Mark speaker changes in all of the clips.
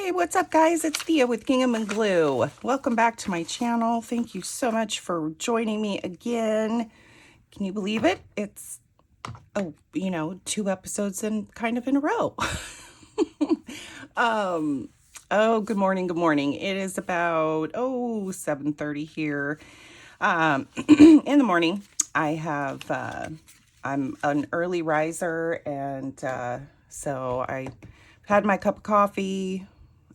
Speaker 1: Hey, what's up, guys? It's Thea with Gingham and Glue. Welcome back to my channel. Thank you so much for joining me again. Can you believe it? It's, 2 episodes in a row. Good morning, good morning. It is about, 7:30 here. In the morning, I'm an early riser, and so I had my cup of coffee.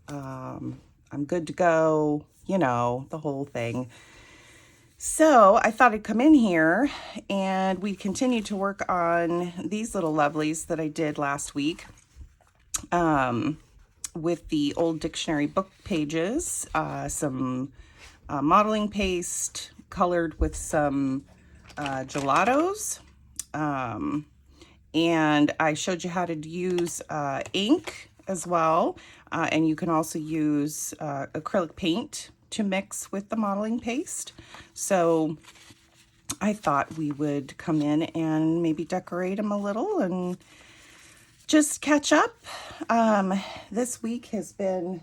Speaker 1: I'm good to go, the whole thing. So I thought I'd come in here and we continue to work on these little lovelies that I did last week with the old dictionary book pages, some modeling paste colored with some gelatos. And I showed you how to use ink as well. And you can also use acrylic paint to mix with the modeling paste. So I thought we would come in and maybe decorate them a little and just catch up. This week has been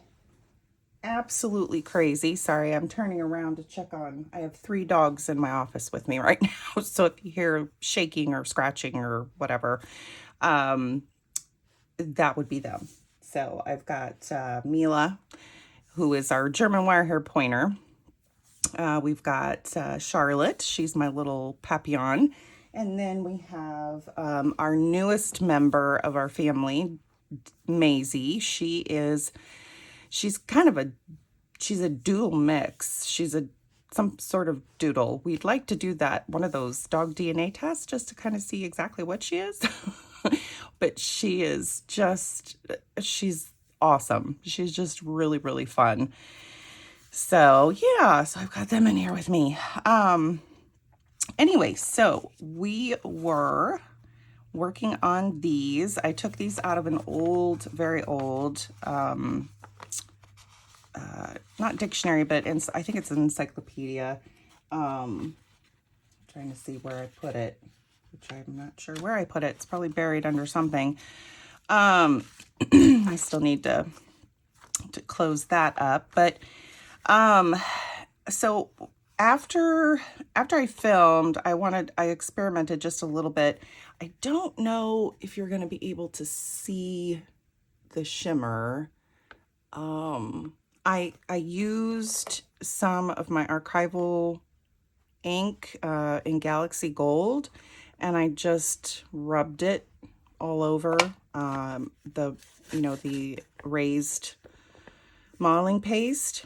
Speaker 1: absolutely crazy. Sorry, I'm turning around to check on. I have 3 dogs in my office with me right now. So if you hear shaking or scratching or whatever, that would be them. So I've got Mila, who is our German Wirehair pointer. We've got Charlotte. She's my little papillon. And then we have our newest member of our family, Maisie. She's a doodle mix. She's some sort of doodle. We'd like to do one of those dog DNA tests just to kind of see exactly what she is. But she's awesome. She's just really, really fun. So yeah, so I've got them in here with me. Anyway, so we were working on these. I took these out of an very old, not dictionary, but I think it's an encyclopedia. Trying to see where I put it, which I'm not sure where I put it. It's probably buried under something. I still need to close that up. But so after I filmed, I experimented just a little bit. I don't know if you're going to be able to see the shimmer. I used some of my archival ink in Galaxy Gold, and I just rubbed it all over the raised modeling paste,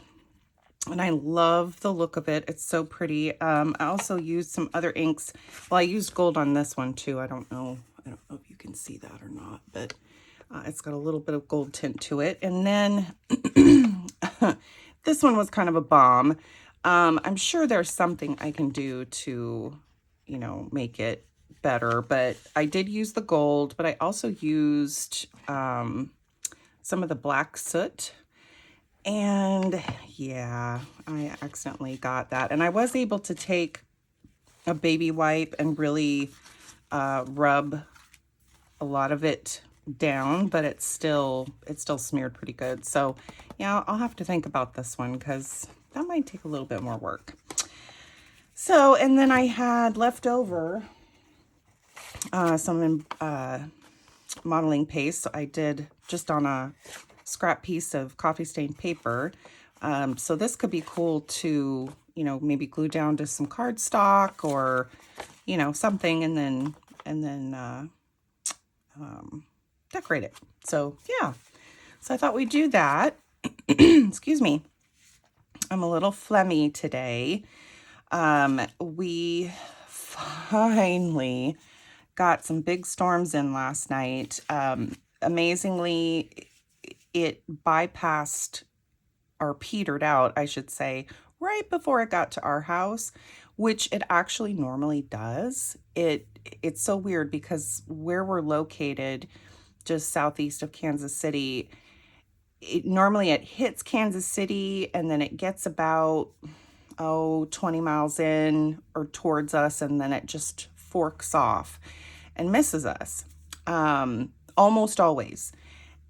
Speaker 1: and I love the look of it. It's so pretty. I also used some other inks. Well, I used gold on this one too. I don't know if you can see that or not, but it's got a little bit of gold tint to it. And then this one was kind of a bomb. I'm sure there's something I can do to, make it better, but I did use the gold, but I also used some of the black soot. And yeah, I accidentally got that. And I was able to take a baby wipe and really rub a lot of it down, but it's still smeared pretty good. So yeah, I'll have to think about this one because that might take a little bit more work. So, and then I had left over some modeling paste. So I did just on a scrap piece of coffee stained paper. So this could be cool to, maybe glue down to some cardstock or, something, and then decorate it. So yeah, so I thought we'd do that. Excuse me. I'm a little phlegmy today. We finally got some big storms in last night. Amazingly, it bypassed or petered out, I should say, right before it got to our house, which it actually normally does. It's so weird because where we're located, just southeast of Kansas City, normally it hits Kansas City and then it gets about 20 miles in or towards us, and then it just forks off and misses us almost always.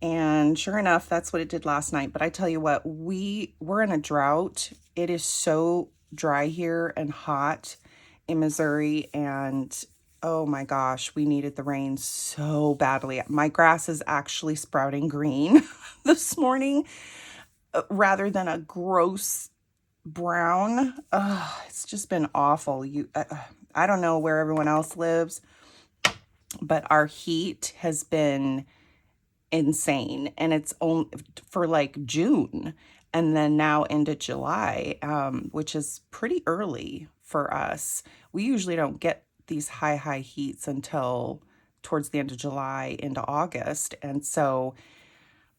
Speaker 1: And sure enough, that's what it did last night. But I tell you what, we're in a drought. It is so dry here and hot in Missouri. And oh my gosh, we needed the rain so badly. My grass is actually sprouting green this morning rather than a gross brown. It's just been awful. I don't know where everyone else lives, but our heat has been insane, and it's only for like June and then now into July, which is pretty early for us. We usually don't get these high heats until towards the end of July into August. And so,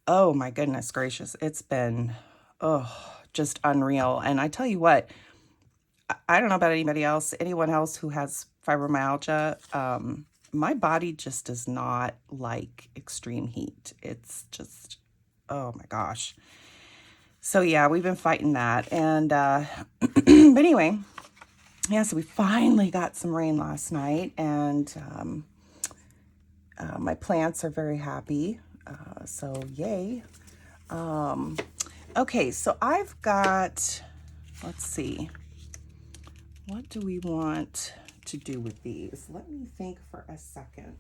Speaker 1: oh my goodness gracious, it's been just unreal. And I tell you what, I don't know about anyone else who has fibromyalgia. My body just does not like extreme heat. It's just, oh my gosh. So yeah, we've been fighting that. And, but anyway, yeah, so we finally got some rain last night, and my plants are very happy. So yay. Okay, so I've got, let's see. What do we want to do with these? Let me think for a second.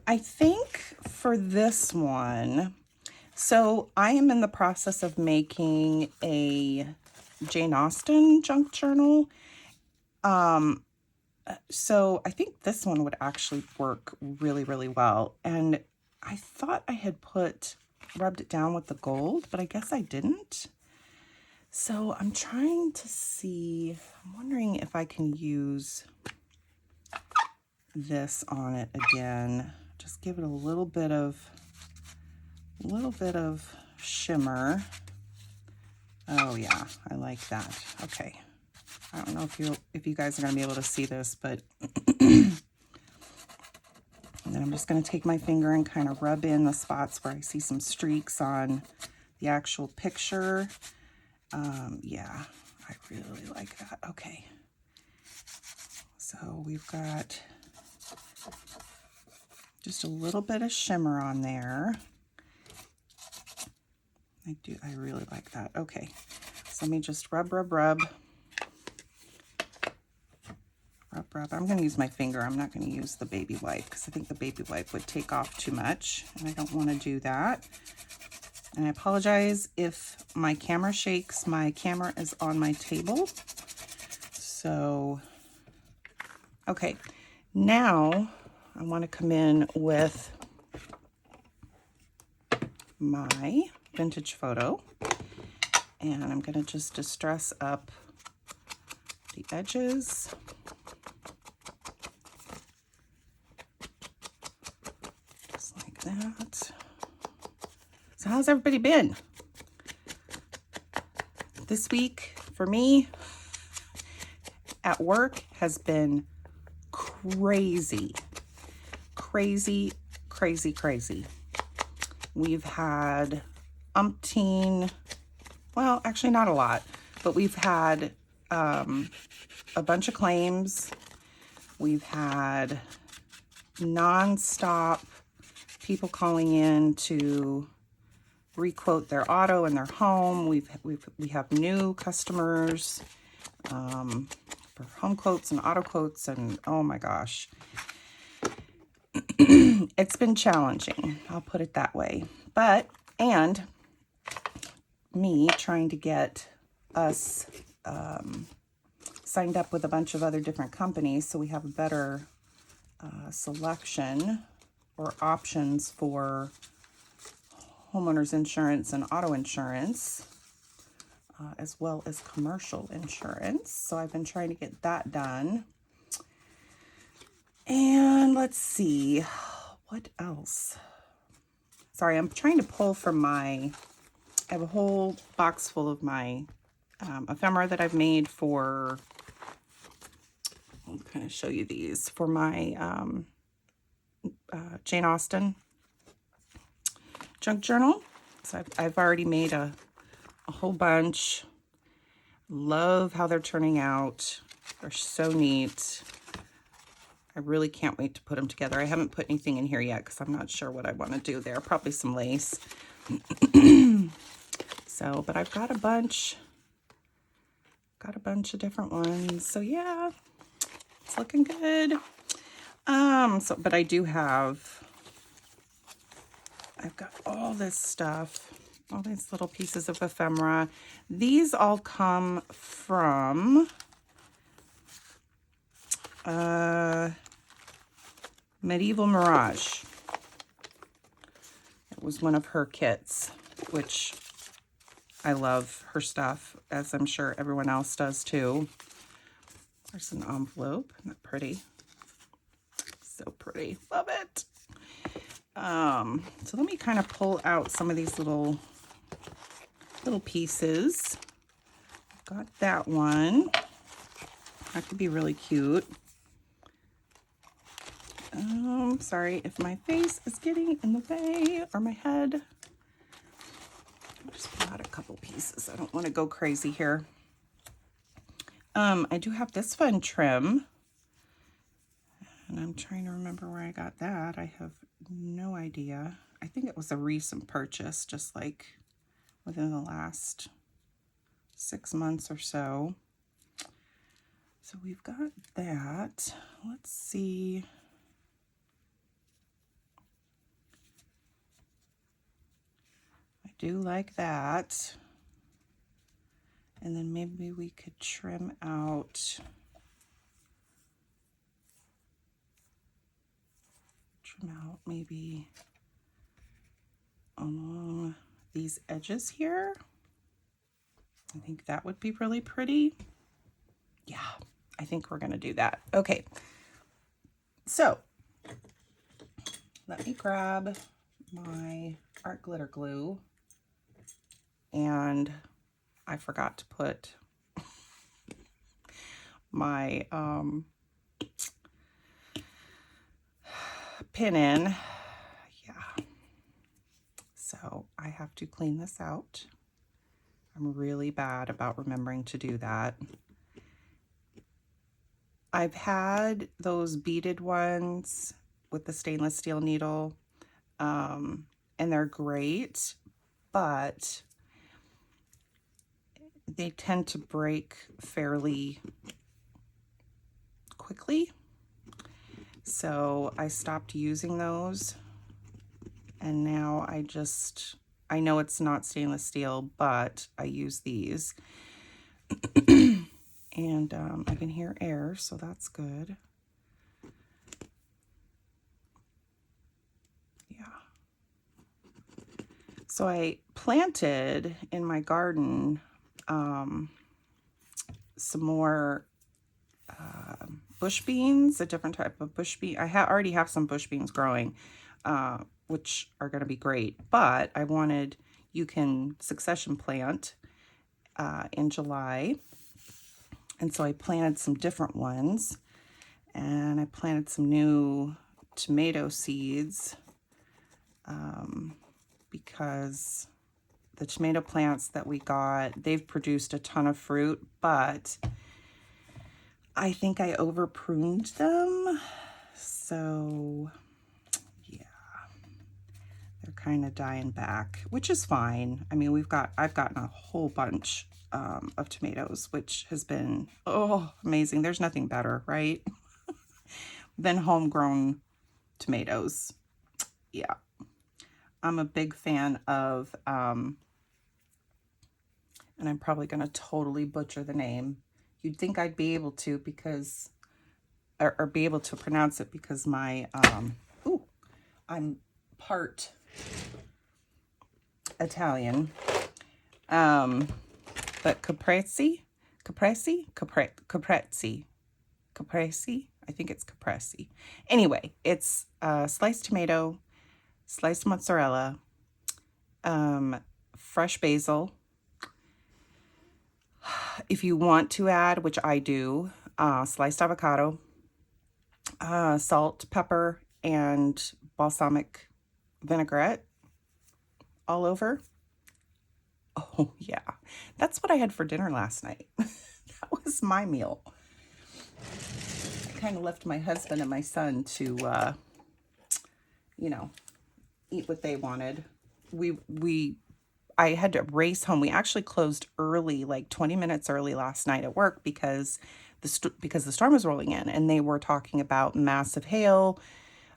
Speaker 1: I think for this one, so I am in the process of making a Jane Austen junk journal. So I think this one would actually work really, really well. And I thought I had rubbed it down with the gold, but I guess I didn't. So I'm trying to see, I'm wondering if I can use this on it again. Just give it a little bit of shimmer. Oh yeah, I like that. Okay. I don't know if you guys are going to be able to see this, but and then I'm just going to take my finger and kind of rub in the spots where I see some streaks on the actual picture. Yeah, I really like that. Okay. So we've got just a little bit of shimmer on there. I really like that. Okay. So let me just rub. Rub. I'm going to use my finger. I'm not going to use the baby wipe because I think the baby wipe would take off too much, and I don't want to do that. And I apologize if my camera shakes. My camera is on my table. So, okay. Now I want to come in with my vintage photo, and I'm going to just distress up the edges. Just like that. So how's everybody been? This week for me at work has been crazy. We've had well, actually not a lot, but we've had a bunch of claims. We've had nonstop people calling in to requote their auto and their home. We have new customers for home quotes and auto quotes, and oh my gosh, it's been challenging. I'll put it that way. And me trying to get us signed up with a bunch of other different companies so we have a better selection or options for homeowners insurance and auto insurance, as well as commercial insurance. So I've been trying to get that done. And let's see, what else? Sorry, I'm trying to pull from I have a whole box full of my ephemera that I've made for, I'll kind of show you these, for my Jane Austen junk journal. So I've already made a whole bunch. Love how they're turning out. They're so neat. I really can't wait to put them together. I haven't put anything in here yet because I'm not sure what I want to do there. Probably some lace. So, but I've got a bunch of different ones. So yeah, it's looking good. But I've got all this stuff, all these little pieces of ephemera. These all come from Medieval Mirage. It was one of her kits, which I love her stuff, as I'm sure everyone else does too. There's an envelope. Isn't that pretty? So pretty. Love it. So let me kind of pull out some of these little pieces. Got that one. That could be really cute. Sorry if my face is getting in the way, or my head. I'll just pull out a couple pieces. I don't want to go crazy here. I do have this fun trim, and I'm trying to remember where I got that. I have no idea. I think it was a recent purchase, just like within the last 6 months or so. So we've got that. Let's see. I do like that. And then maybe we could trim out maybe along these edges here. I think that would be really pretty. Yeah, I think we're gonna do that. Okay, so let me grab my art glitter glue, and I forgot to put my pin in. Yeah, so I have to clean this out. I'm really bad about remembering to do that. I've had those beaded ones with the stainless steel needle, and they're great, but they tend to break fairly quickly. So I stopped using those, and now I know it's not stainless steel, but I use these. And I can hear air, so that's good. Yeah. So I planted in my garden some more bush beans, a different type of bush bean. I already have some bush beans growing, which are going to be great, but I wanted, you can succession plant in July. And so I planted some different ones, and I planted some new tomato seeds because the tomato plants that we got, they've produced a ton of fruit, but I think I over pruned them. So yeah, they're kind of dying back, which is fine. I mean, I've gotten a whole bunch of tomatoes, which has been, oh, amazing. There's nothing better, right? than homegrown tomatoes. Yeah. I'm a big fan of, and I'm probably going to totally butcher the name. You'd think I'd be able to because, or be able to pronounce it because my, I'm part Italian. But caprese, I think it's caprese. Anyway, it's sliced tomato, sliced mozzarella, fresh basil. If you want to add, which I do, sliced avocado, salt, pepper, and balsamic vinaigrette all over. Oh, yeah. That's what I had for dinner last night. That was my meal. kind of left my husband and my son to, you know, eat what they wanted. I had to race home. We actually closed early, like 20 minutes early last night at work because because the storm was rolling in, and they were talking about massive hail,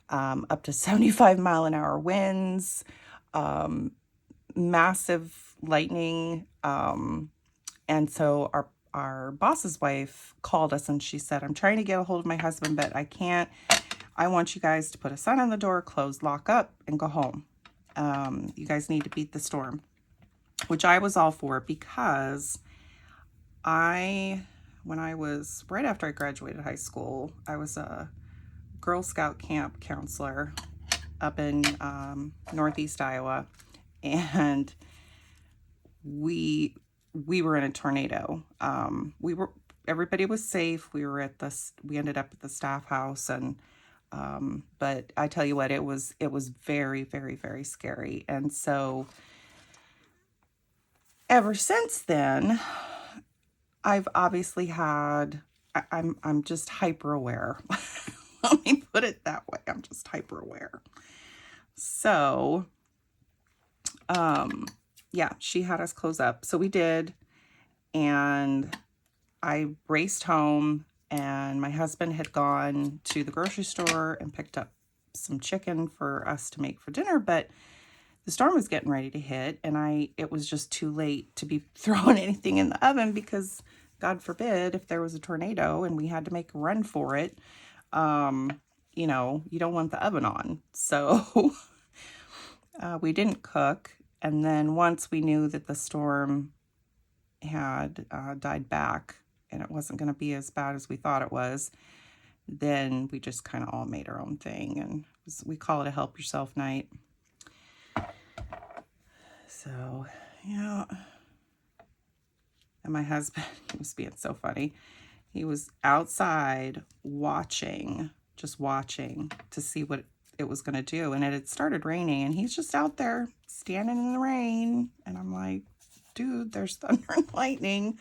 Speaker 1: up to 75-mile-an-hour winds, massive lightning. And so our boss's wife called us and she said, I'm trying to get a hold of my husband, but I can't. I want you guys to put a sign on the door, close, lock up, and go home. You guys need to beat the storm, which I was all for because when I was right after I graduated high school, I was a Girl Scout camp counselor up in Northeast Iowa, and we were in a tornado. Everybody was safe. We ended up at the staff house, and but I tell you what, it was very, very, very scary. And so ever since then, I've obviously had, I'm just hyper aware. Let me put it that way. I'm just hyper aware. So, yeah, she had us close up. So we did. And I raced home, and my husband had gone to the grocery store and picked up some chicken for us to make for dinner, but the storm was getting ready to hit, and it was just too late to be throwing anything in the oven because God forbid if there was a tornado and we had to make a run for it, you don't want the oven on. So we didn't cook. And then once we knew that the storm had died back and it wasn't going to be as bad as we thought it was, then we just kind of all made our own thing, and we call it a help yourself night. So, yeah. And my husband, he was being so funny. He was outside just watching to see what it was going to do. And it had started raining, and he's just out there standing in the rain. And I'm like, dude, there's thunder and lightning.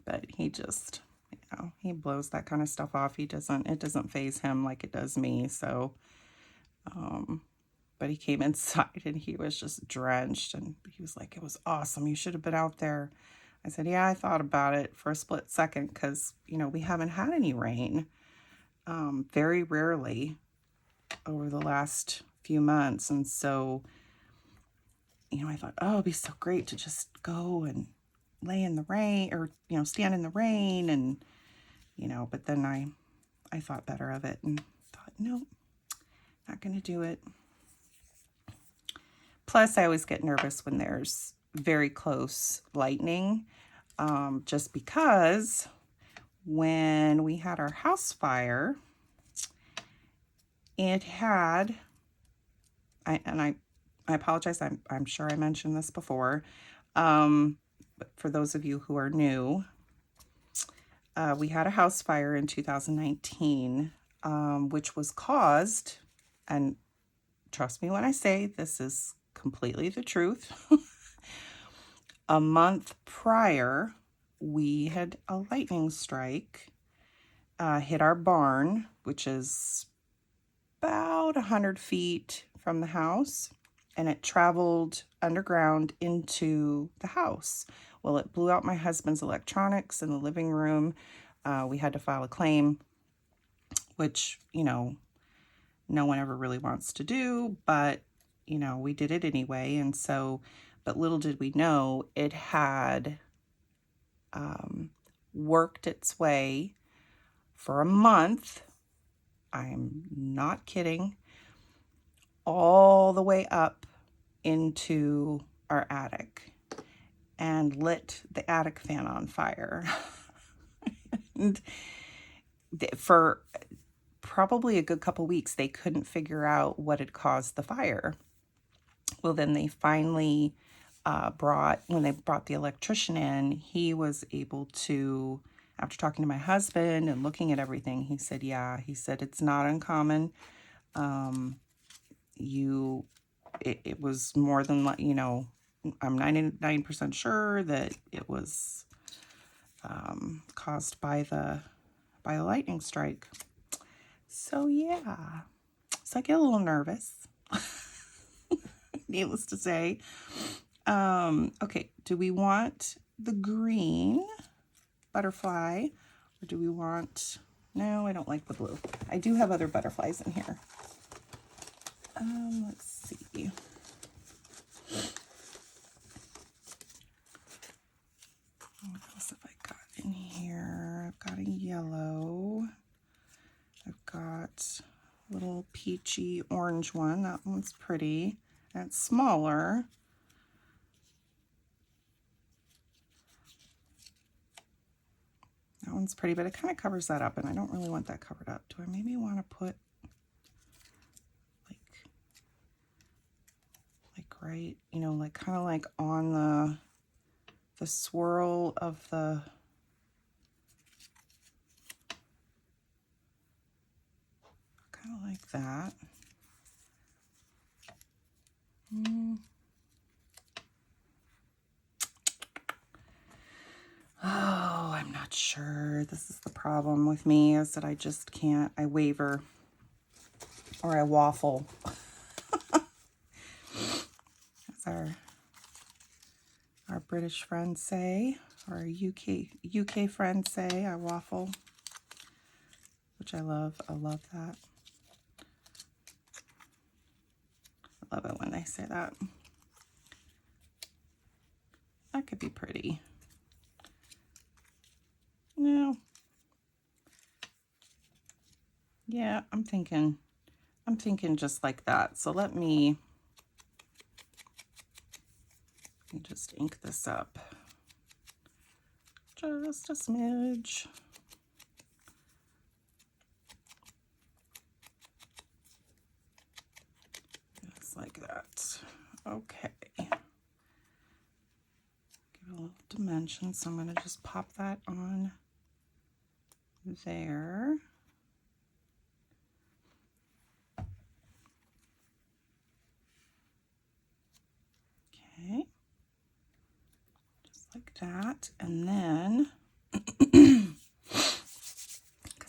Speaker 1: But he just, he blows that kind of stuff off. It doesn't faze him like it does me. So, but he came inside and he was just drenched, and he was like, it was awesome. You should have been out there. I said, yeah, I thought about it for a split second because, we haven't had any rain, very rarely over the last few months. And so, I thought, oh, it'd be so great to just go and lay in the rain or, stand in the rain. And, but then I thought better of it and thought, no, not going to do it. Plus, I always get nervous when there's very close lightning, just because when we had our house fire, it had, I apologize, I'm sure I mentioned this before, but for those of you who are new, we had a house fire in 2019, which was caused, and trust me when I say this is completely the truth. A month prior, we had a lightning strike hit our barn, which is about 100 feet from the house, and it traveled underground into the house. Well, it blew out my husband's electronics in the living room. We had to file a claim, which, no one ever really wants to do, but we did it anyway. And so, but little did we know, it had worked its way for a month. I'm not kidding. All the way up into our attic and lit the attic fan on fire. And for probably a good couple weeks, they couldn't figure out what had caused the fire. Well, then they finally when they brought the electrician in, he was able to, after talking to my husband and looking at everything, he said, it's not uncommon. It was more than, I'm 99% sure that it was caused by the lightning strike. So yeah, so I get a little nervous, needless to say. Okay, do we want the green butterfly or do we want, no, I don't like the blue. I do have other butterflies in here. Let's see. What else have I got in here? I've got a yellow. I've got a little peachy orange one. That one's pretty. And it's smaller. That one's pretty, but it kind of covers that up, and I don't really want that covered up. Do I maybe want to put like right, you know, like kind of like on the swirl of the, kind of like that. Oh, I'm not sure. This is the problem with me, is that I just can't, I waver or I waffle. As our British friends say, or our UK friends say, I waffle, which I love. I love that. I love it when they say that. That could be pretty. No. Yeah, I'm thinking just like that. So let me just ink this up. Just a smidge. Just like that. Okay. Give it a little dimension. So I'm going to just pop that on there. Okay. Just like that. And then, because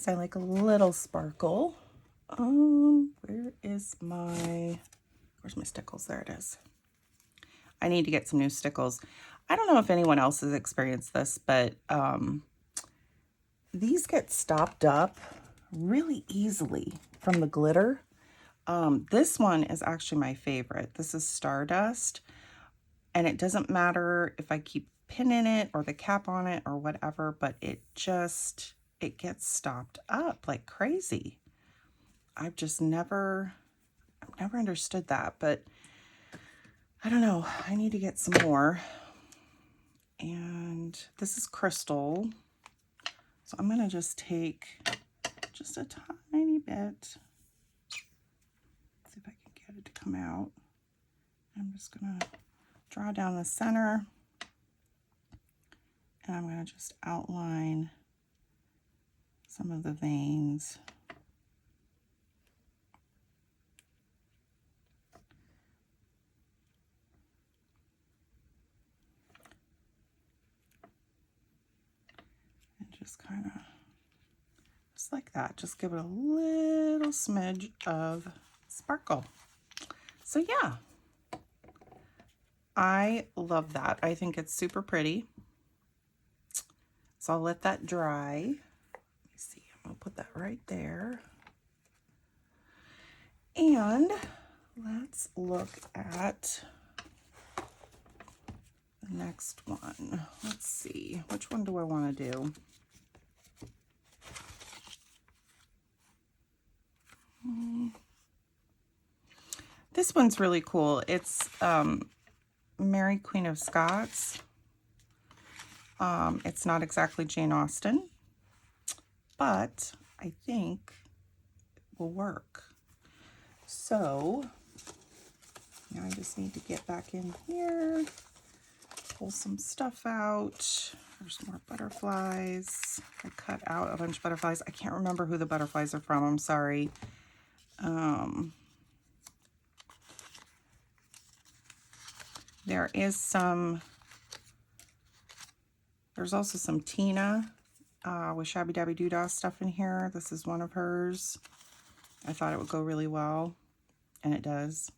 Speaker 1: I like a little sparkle, where's my stickles? There it is. I need to get some new stickles. I don't know if anyone else has experienced this, but these get stopped up really easily from the glitter. This one is actually my favorite. This is Stardust, and it doesn't matter if I keep pinning it or the cap on it or whatever, but it gets stopped up like crazy. I've never understood that, but I don't know. I need to get some more. And this is crystal. So I'm going to just take just a tiny bit. See if I can get it to come out. I'm just going to draw down the center. And I'm going to just outline some of the veins. Just kind of, just like that. Just give it a little smidge of sparkle. So yeah, I love that. I think it's super pretty. So I'll let that dry. Let me see, I'm gonna put that right there. And let's look at the next one. Let's see, which one do I want to do? This one's really cool. It's Mary Queen of Scots. It's not exactly Jane Austen, but I think it will work. So now I just need to get back in here, pull some stuff out. There's more butterflies. I cut out a bunch of butterflies. I can't remember who the butterflies are from. I'm sorry. There is there's also some Tina with Shabby Dabby Doodah stuff in here. This is one of hers. I thought it would go really well, and it does.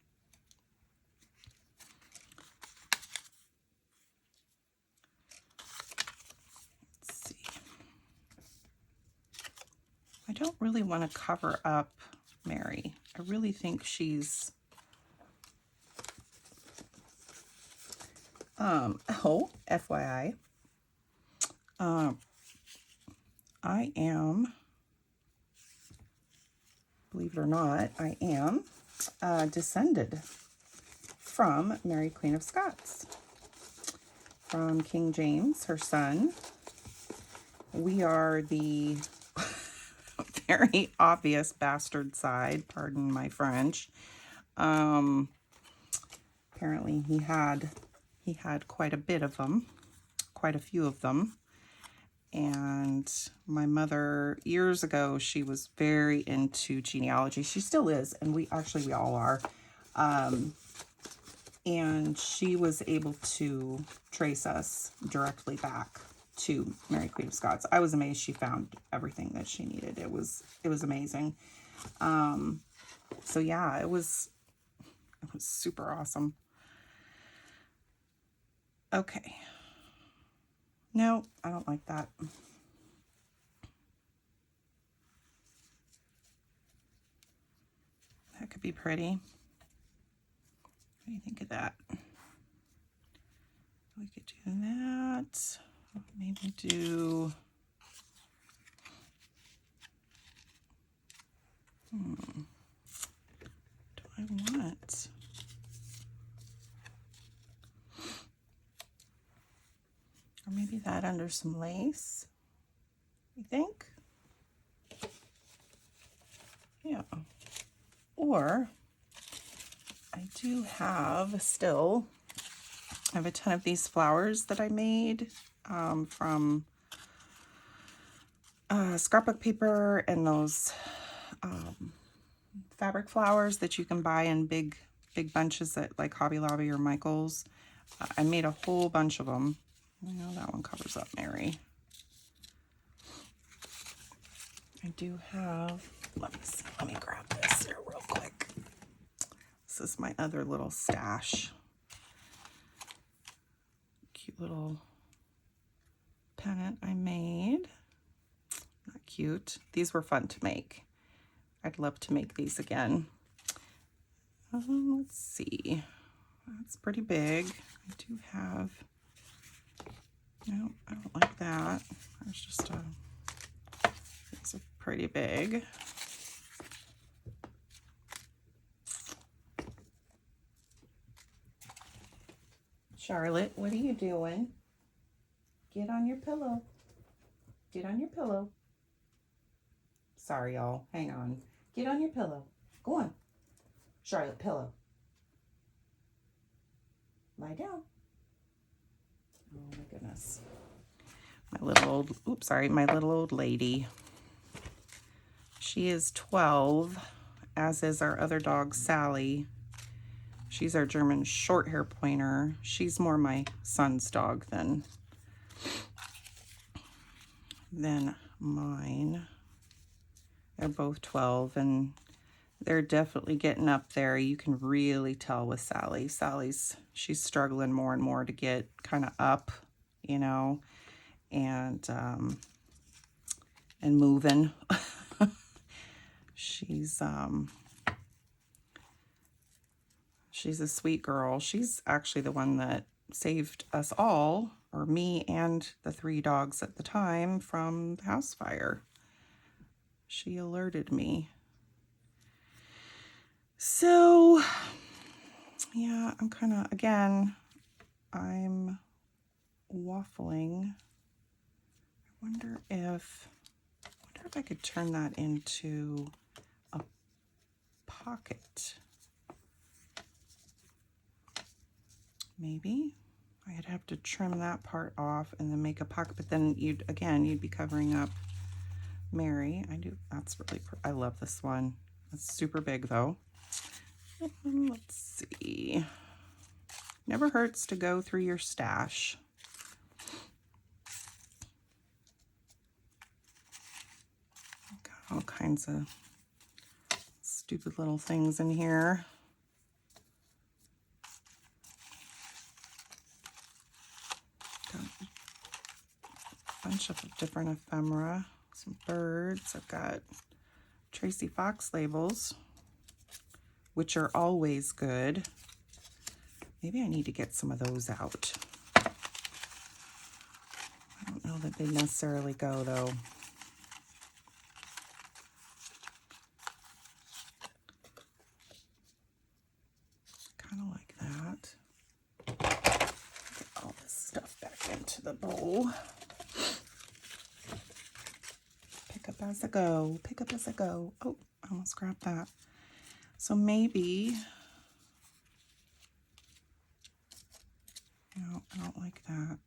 Speaker 1: Let's see. I don't really want to cover up Mary. I really think she's... oh, FYI, I am, believe it or not, I am descended from Mary Queen of Scots, from King James, her son. We are the very obvious bastard side, pardon my French. Apparently he had quite a bit of them, quite a few of them. And my mother, years ago, she was very into genealogy. She still is, and we all are. And she was able to trace us directly back to Mary Queen of Scots. I was amazed she found everything that she needed. It was amazing. So yeah, it was super awesome. Okay. No, I don't like that. That could be pretty. What do you think of that? We could do that. Maybe do... do I want... or maybe that under some lace, you think? Yeah. Or I do have still, I have a ton of these flowers that I made from scrapbook paper, and those fabric flowers that you can buy in big bunches at like Hobby Lobby or Michael's. I made a whole bunch of them. I know that one covers up Mary. I do have, let me grab this here real quick. This is my other little stash. Cute little pennant I made. Not cute. These were fun to make. I'd love to make these again. Let's see. That's pretty big. I do have... no, I don't like that. There's just a... it's a pretty big. Charlotte, what are you doing? Get on your pillow. Get on your pillow. Sorry, y'all. Hang on. Get on your pillow. Go on. Charlotte, pillow. Lie down. Oh my goodness. My little old lady. She is 12, as is our other dog, Sally. She's our German short hair pointer. She's more my son's dog than mine. They're both 12, and they're definitely getting up there. You can really tell with Sally. She's struggling more and more to get kind of up, you know, and moving. She's a sweet girl. She's actually the one that saved us all, or me and the 3 dogs at the time, from the house fire. She alerted me. So, yeah, I'm kind of, again, I'm waffling. I wonder if I could turn that into a pocket. Maybe. I'd have to trim that part off and then make a pocket, but then you'd be covering up Mary. That's really, I love this one. It's super big though. Let's see. Never hurts to go through your stash. Got all kinds of stupid little things in here. Got a bunch of different ephemera, some birds. I've got Tracy Fox labels, which are always good. Maybe I need to get some of those out. I don't know that they necessarily go, though. Kind of like that. Get all this stuff back into the bowl. Pick up as I go. Pick up as I go. Oh, I almost grabbed that. So maybe... No, I don't like that.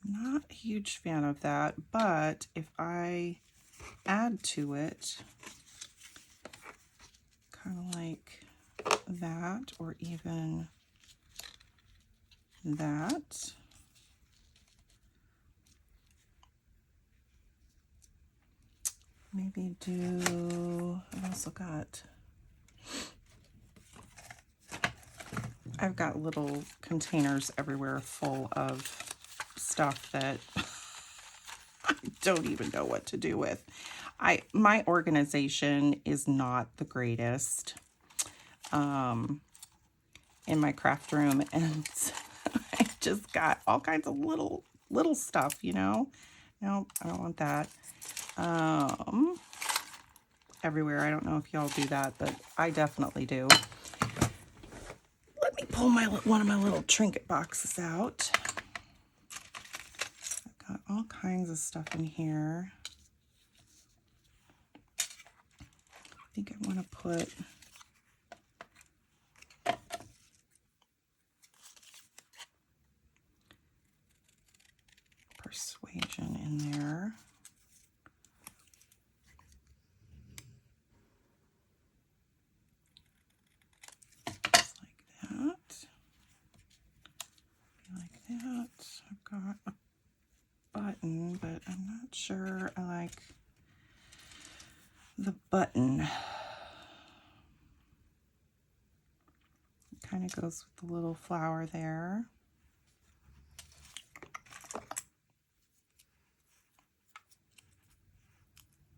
Speaker 1: Not a huge fan of that, but if I add to it, kind of like that, or even that, maybe do, I've got little containers everywhere full of stuff that I don't even know what to do with. My organization is not the greatest in my craft room, and I just got all kinds of little stuff, you know. No, I don't want that everywhere. I don't know if y'all do that, but I definitely do. Let me pull one of my little trinket boxes out. I've got all kinds of stuff in here. I think I want to put Persuasion in there. Just like that. Like that. I've got a button, but I'm not sure I like the button. It kind of goes with the little flower there.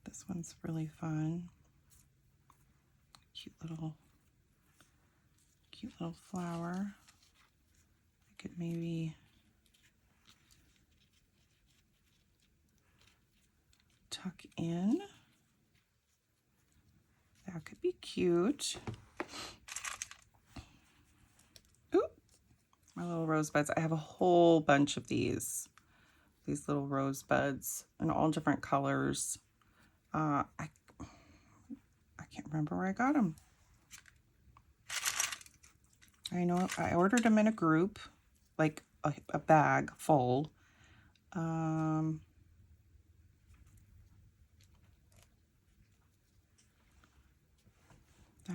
Speaker 1: This one's really fun. Cute little flower. I could maybe tuck in. That could be cute. Ooh, my little rosebuds. I have a whole bunch of these little rosebuds in all different colors. I can't remember where I got them. I know I ordered them in a group, like a bag full. That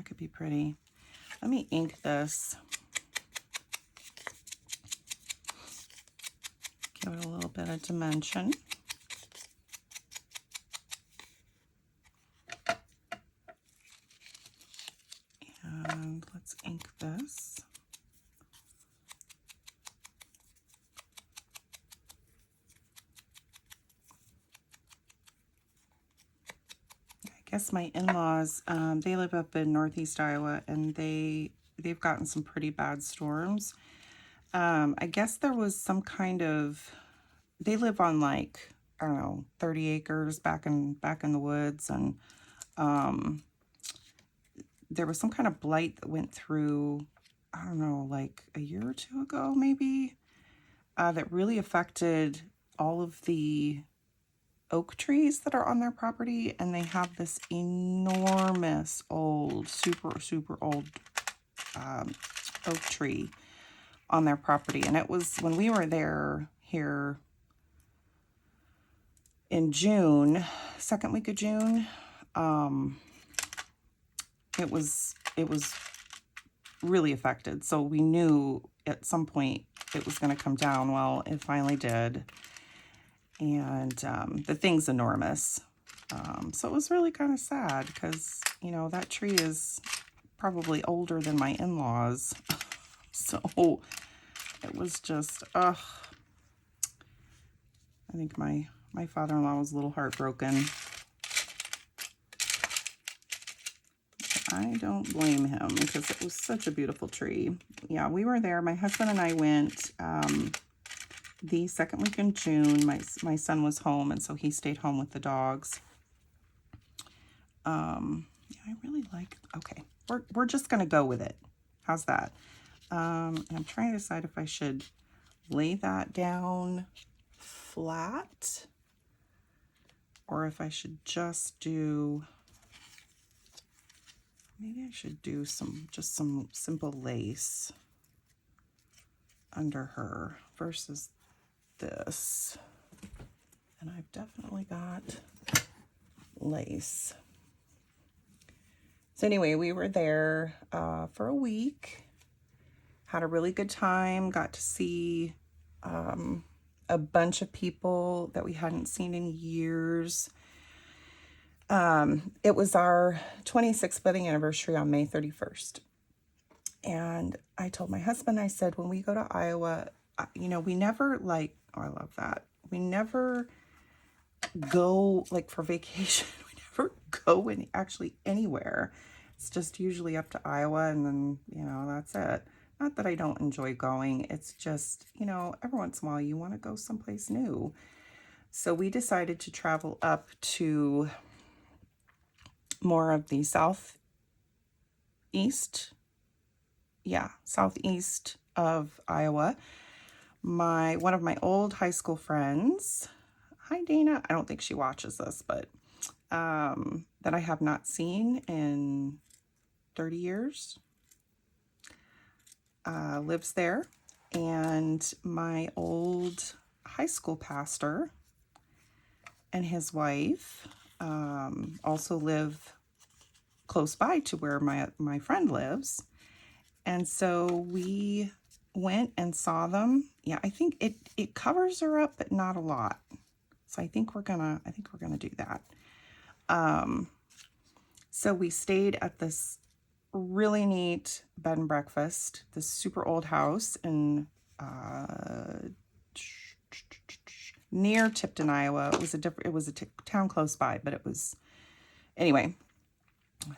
Speaker 1: could be pretty. Let me ink this. Give it a little bit of dimension. And let's ink this. I guess my in-laws, they live up in Northeast Iowa, and they've gotten some pretty bad storms. I guess there was some kind of, they live on like, I don't know, 30 acres back in the woods, and there was some kind of blight that went through, I don't know, like a year or two ago maybe, that really affected all of the oak trees that are on their property, and they have this enormous old, super old oak tree on their property. And it was when we were here in June, second week of June, it was really affected. So we knew at some point it was going to come down. Well, it finally did. And the thing's enormous. So it was really kind of sad because, you know, that tree is probably older than my in-laws. So it was just, I think my father-in-law was a little heartbroken. I don't blame him because it was such a beautiful tree. Yeah, we were there. My husband and I went the second week in June. My son was home, and so he stayed home with the dogs. Yeah, I really like, okay, we're just going to go with it. How's that? And I'm trying to decide if I should lay that down flat or if I should just do, maybe I should do just some simple lace under her versus this. And I've definitely got lace. So anyway, we were there for a week, had a really good time, got to see a bunch of people that we hadn't seen in years. It was our 26th wedding anniversary on May 31st. And I told my husband, I said, when we go to Iowa, you know, we never like, oh, I love that. We never go like for vacation. We never go actually anywhere. It's just usually up to Iowa and then, you know, that's it. Not that I don't enjoy going. It's just, you know, every once in a while you want to go someplace new. So we decided to travel up to more of the southeast. Yeah, southeast of Iowa. One of my old high school friends, hi Dana, I don't think she watches this, but that I have not seen in 30 years, lives there. And my old high school pastor and his wife also live close by to where my friend lives. And so we went and saw them. Yeah, I think it covers her up, but not a lot. So I think we're gonna do that. So we stayed at this really neat bed and breakfast, this super old house in near Tipton, Iowa. It was a town close by, but it was, anyway.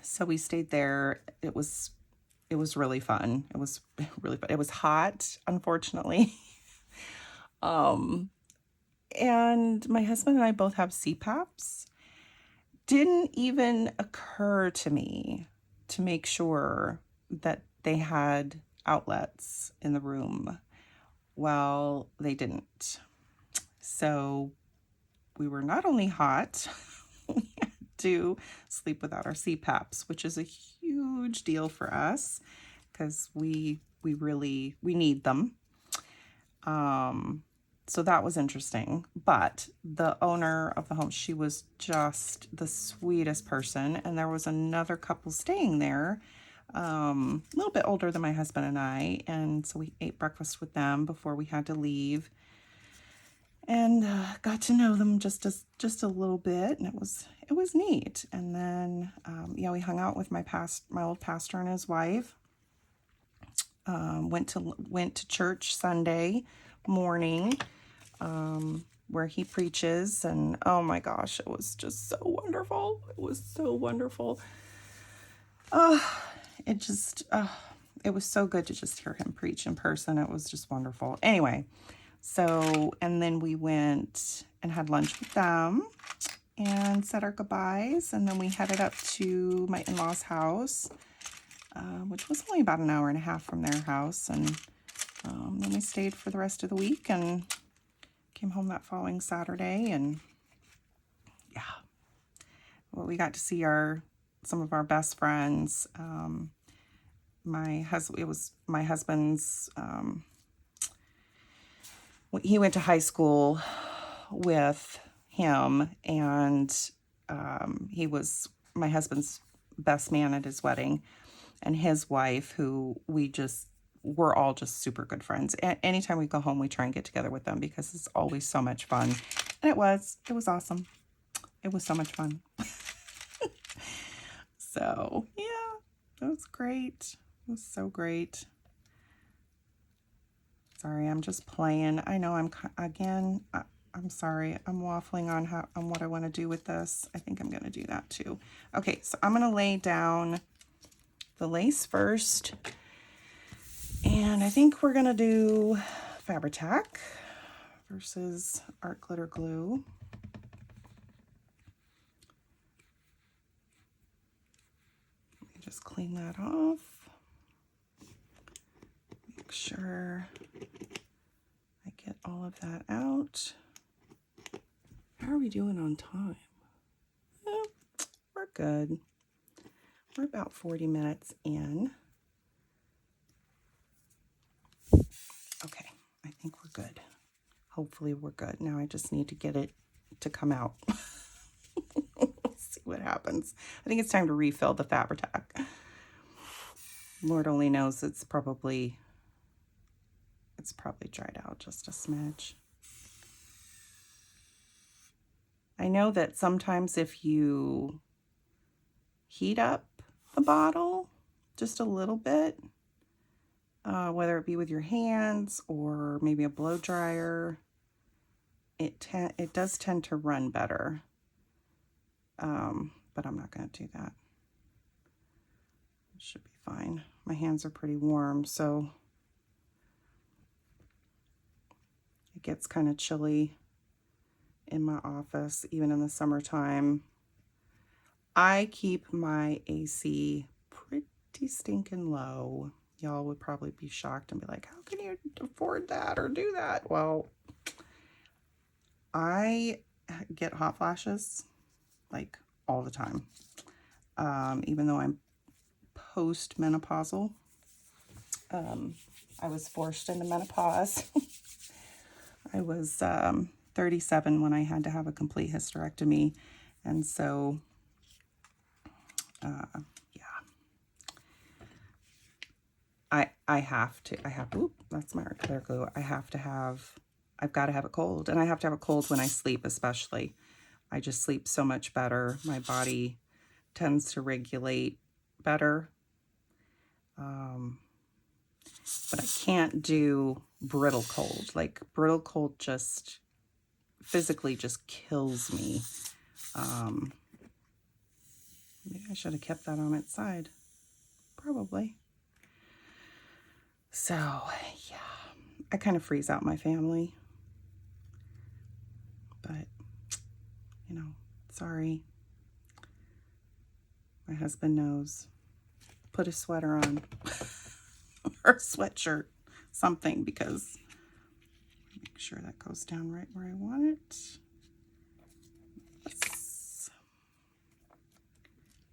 Speaker 1: So we stayed there. It was really fun. It was really fun. It was hot, unfortunately. And my husband and I both have CPAPs. Didn't even occur to me to make sure that they had outlets in the room. Well, they didn't. So we were not only hot, we had to sleep without our CPAPs, which is a huge deal for us because we need them. So that was interesting. But the owner of the home, she was just the sweetest person. And there was another couple staying there, a little bit older than my husband and I. And so we ate breakfast with them before we had to leave. And got to know them just a little bit, and it was neat. And then yeah, we hung out with my old pastor and his wife. Went to church Sunday morning, where he preaches, and oh my gosh, it was just so wonderful. It was so wonderful. It was so good to just hear him preach in person. It was just wonderful. Anyway. So, and then we went and had lunch with them and said our goodbyes. And then we headed up to my in-laws' house, which was only about an hour and a half from their house. And then we stayed for the rest of the week and came home that following Saturday. And yeah, well, we got to see some of our best friends. It was my husband's, he went to high school with him, and he was my husband's best man at his wedding, and his wife, who we're all just super good friends. Anytime we go home, we try and get together with them because it's always so much fun. And it was awesome. It was so much fun. So, yeah, it was great. It was so great. Sorry, I'm just playing. I know I'm sorry. I'm waffling on what I want to do with this. I think I'm going to do that too. Okay, so I'm going to lay down the lace first. And I think we're going to do Fabri-Tac versus art glitter glue. Let me just clean that off. Make sure I get all of that out. How are we doing on time? We're good. We're about 40 minutes in. Okay, I think we're good. Hopefully we're good. Now I just need to get it to come out. Let's see what happens. I think it's time to refill the Fabri-Tac. Lord only knows it's probably dried out just a smidge. I know that sometimes if you heat up the bottle just a little bit, whether it be with your hands or maybe a blow dryer, it does tend to run better. But I'm not going to do that. It should be fine. My hands are pretty warm, so it gets kind of chilly in my office, even in the summertime. I keep my AC pretty stinking low. Y'all would probably be shocked and be like, how can you afford that or do that? Well, I get hot flashes like all the time. Even though I'm post-menopausal. I was forced into menopause. I was 37 when I had to have a complete hysterectomy. And so, yeah. That's my art glitter glue. I've got to have it cold. And I have to have it cold when I sleep, especially. I just sleep so much better. My body tends to regulate better. But I can't do brittle cold. Like brittle cold just physically just kills me. Maybe I should have kept that on its side. Probably. So, yeah. I kind of freeze out my family. But, you know, sorry. My husband knows. Put a sweater on. Or a sweatshirt. Something, because make sure that goes down right where I want it. Yes.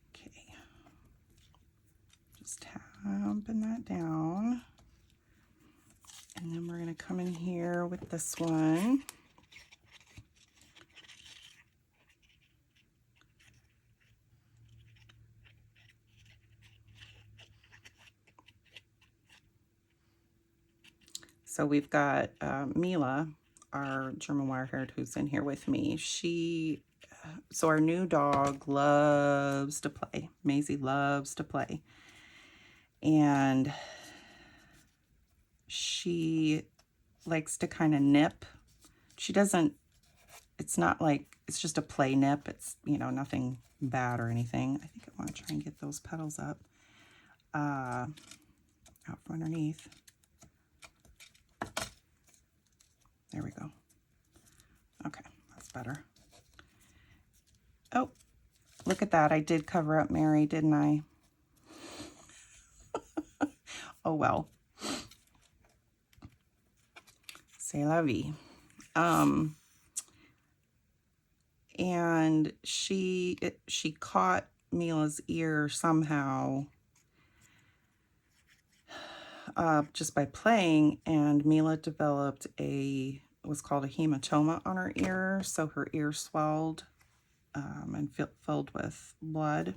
Speaker 1: Okay. Just tamping that down. And then we're going to come in here with this one. So we've got Mila, our German wire-haired, who's in here with me. So our new dog loves to play. Maisie loves to play. And she likes to kind of nip. She doesn't, it's not like, it's just a play nip. It's, you know, nothing bad or anything. I think I want to try and get those petals up out from underneath. There we go. Okay, that's better. Oh, look at that. I did cover up Mary, didn't I? Oh, well. C'est la vie. And she caught Mila's ear somehow just by playing, and Mila developed what's called a hematoma on her ear. So her ear swelled and filled with blood.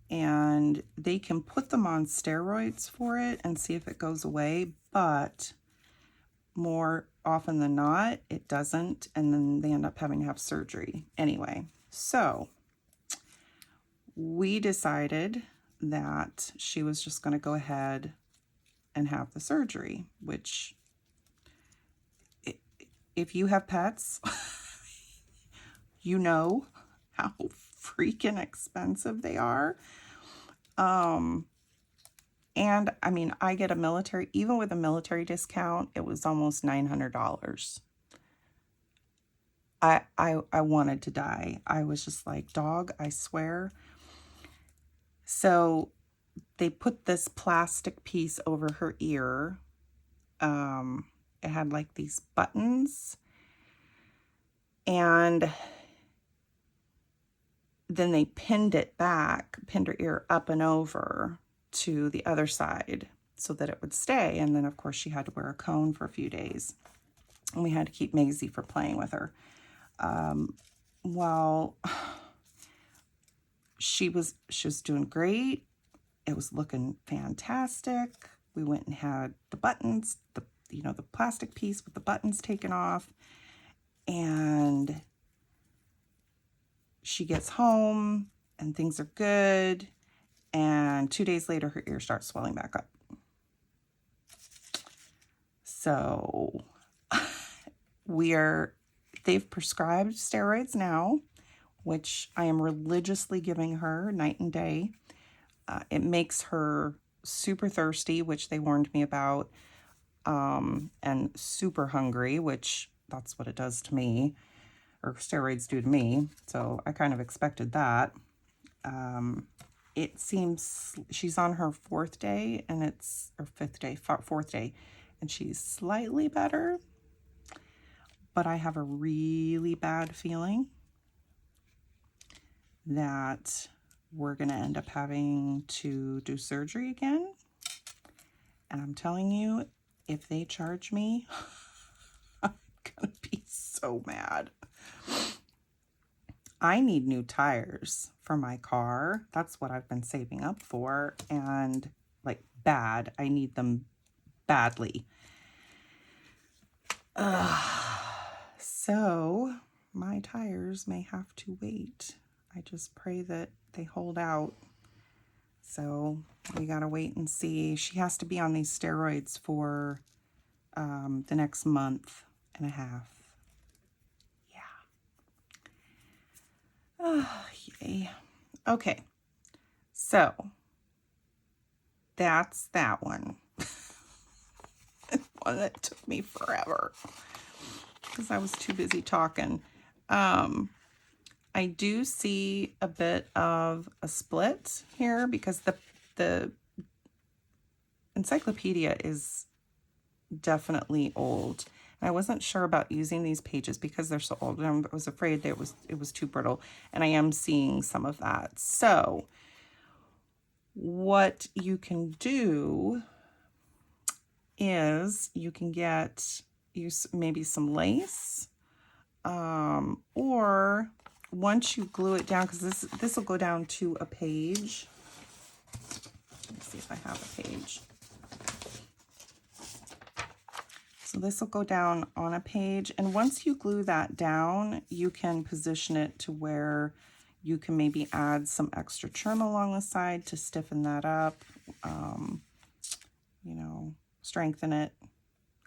Speaker 1: And they can put them on steroids for it and see if it goes away. But more often than not, it doesn't, and then they end up having to have surgery anyway. So we decided that she was just going to go ahead and have the surgery, which if you have pets, you know how freaking expensive they are. And I mean, I get a military, even with a military discount, it was almost $900. I wanted to die. I was just like, dog, I swear. So they put this plastic piece over her ear. It had like these buttons, and then they pinned it back, pinned her ear up and over to the other side so that it would stay. And then of course she had to wear a cone for a few days, and we had to keep Maisie for playing with her. Well, she was doing great. It was looking fantastic. We went and had the buttons, the plastic piece with the buttons taken off, and she gets home and things are good. And 2 days later, her ear starts swelling back up. So they've prescribed steroids now, which I am religiously giving her night and day. It makes her super thirsty, which they warned me about, and super hungry, which that's what it does to me, or steroids do to me. So I kind of expected that. It seems she's on her fourth day, and fourth day, and she's slightly better, but I have a really bad feeling that we're going to end up having to do surgery again. And I'm telling you, if they charge me, I'm going to be so mad. I need new tires for my car. That's what I've been saving up for. And like bad, I need them badly. So my tires may have to wait. I just pray that they hold out. So we got to wait and see. She has to be on these steroids for the next month and a half. Oh, yay. Okay, so that's that one. One that took me forever because I was too busy talking. I do see a bit of a split here because the encyclopedia is definitely old. I wasn't sure about using these pages because they're so old, and I was afraid that it was too brittle, and I am seeing some of that. So what you can do is you can use maybe some lace, or once you glue it down, because this will go down to a page. Let me see if I have a page. So this will go down on a page, and once you glue that down, you can position it to where you can maybe add some extra trim along the side to stiffen that up, strengthen it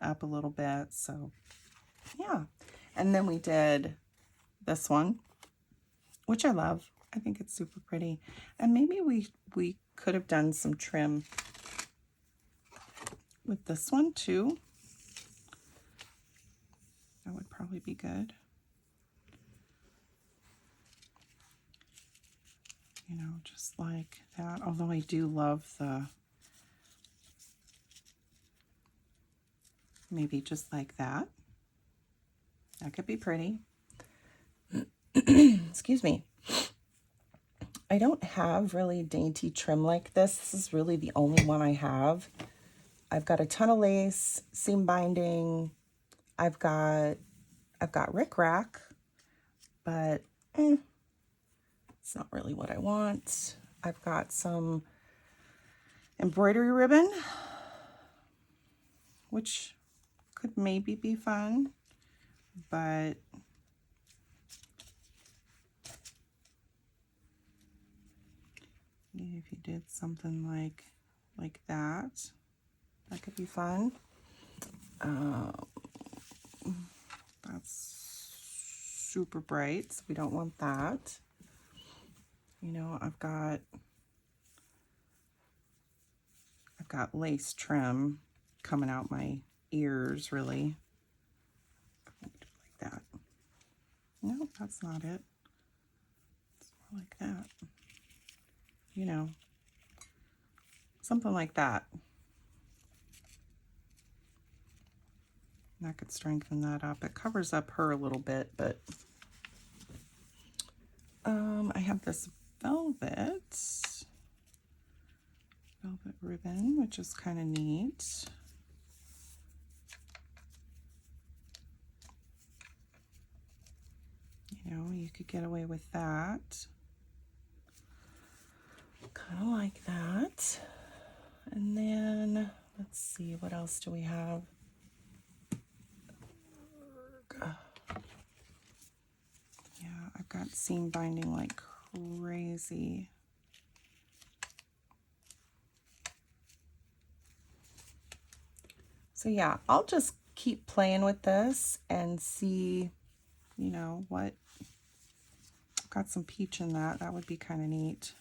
Speaker 1: up a little bit. So yeah, and then we did this one, which I love. I think it's super pretty, and maybe we could have done some trim with this one too. That would probably be good. Just like that. Although I do love maybe just like that. That could be pretty. Excuse me. I don't have really dainty trim like this. This is really the only one I have. I've got a ton of lace, seam binding. I've got rickrack, but it's not really what I want. I've got some embroidery ribbon, which could maybe be fun, but if you did something like that, that could be fun. That's super bright, so we don't want that. You know, I've got lace trim coming out my ears, really. Like that. No, that's not it. It's more like that. You know, something like that. That could strengthen that up. It covers up her a little bit, but I have this velvet ribbon, which is kind of neat. You know, you could get away with that. Kind of like that. And then, let's see, what else do we have? Yeah, I've got seam binding like crazy. So yeah, I'll just keep playing with this and see, you know, what. Got some peach in that. That would be kind of neat.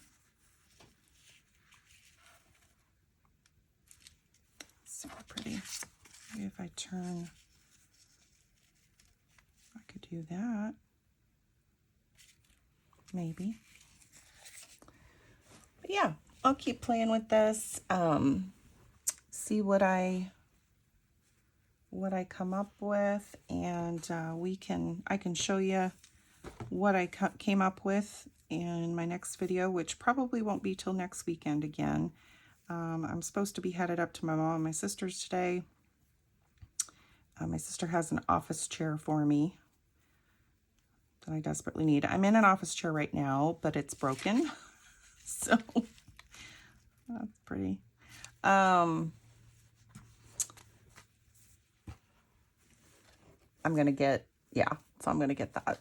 Speaker 1: Super pretty. Maybe if I turn, I could do that. Maybe. But yeah, I'll keep playing with this. See what I come up with, and I can show you what I came up with in my next video, which probably won't be till next weekend again. I'm supposed to be headed up to my mom and my sister's today. My sister has an office chair for me that I desperately need. I'm in an office chair right now, but it's broken. So that's pretty. I'm going to get, so I'm going to get that.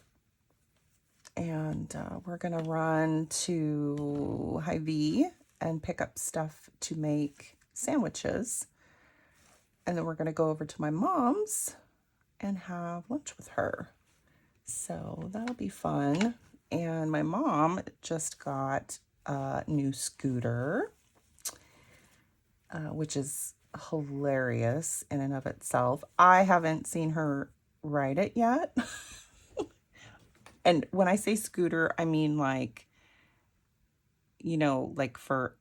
Speaker 1: And we're going to run to Hy-Vee and pick up stuff to make sandwiches. And then we're going to go over to my mom's and have lunch with her. So that'll be fun. And my mom just got a new scooter, which is hilarious in and of itself. I haven't seen her ride it yet. And when I say scooter, I mean like, you know, like for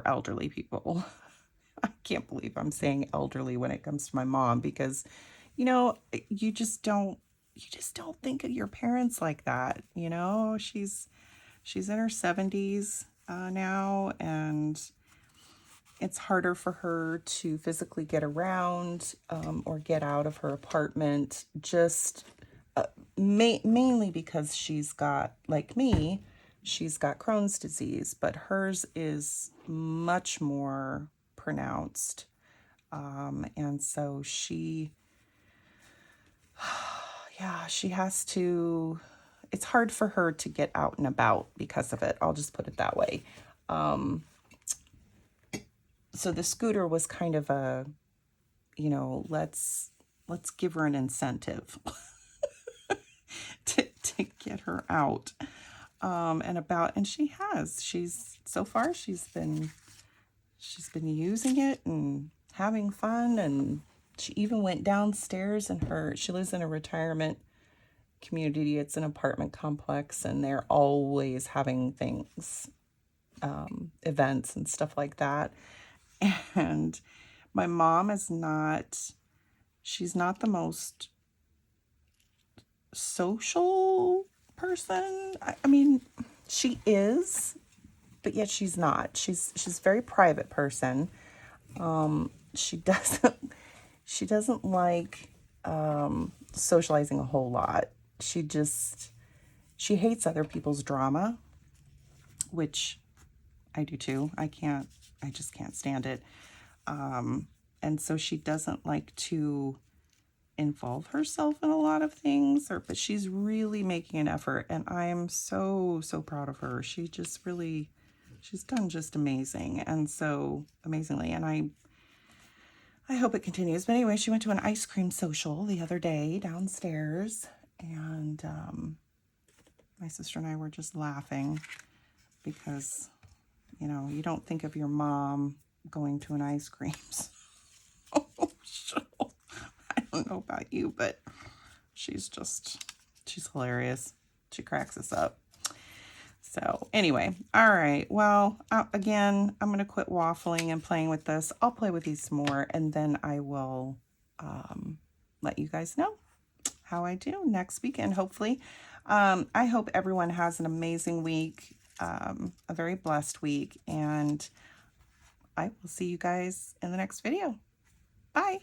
Speaker 1: elderly people. I can't believe I'm saying elderly when it comes to my mom, because, you know, you just don't think of your parents like that. You know, she's in her 70s now, and it's harder for her to physically get around or get out of her apartment, just mainly because she's got, like me, she's got Crohn's disease, but hers is much more pronounced. And so she has to, it's hard for her to get out and about because of it. I'll just put it that way. So the scooter was kind of a, you know, let's give her an incentive to get her out and about. And she has. So far she's been using it and having fun, and she even went downstairs, and she lives in a retirement community. It's an apartment complex, and they're always having things, events and stuff like that. And my mom she's not the most social person. I mean, she is, but yet she's not. She's a very private person. She doesn't like socializing a whole lot. She hates other people's drama, which I do too. I just can't stand it. And so she doesn't like to involve herself in a lot of things, but she's really making an effort, and I am so, so proud of her. She just really, she's done just amazing, and so amazingly, and I hope it continues. But anyway, she went to an ice cream social the other day downstairs, and my sister and I were just laughing because, you know, you don't think of your mom going to an ice cream social. I don't know about you, but she's hilarious. She cracks us up. So anyway, all right. Well, again, I'm going to quit waffling and playing with this. I'll play with these some more, and then I will let you guys know how I do next weekend, hopefully. I hope everyone has an amazing week, a very blessed week, and I will see you guys in the next video. Bye.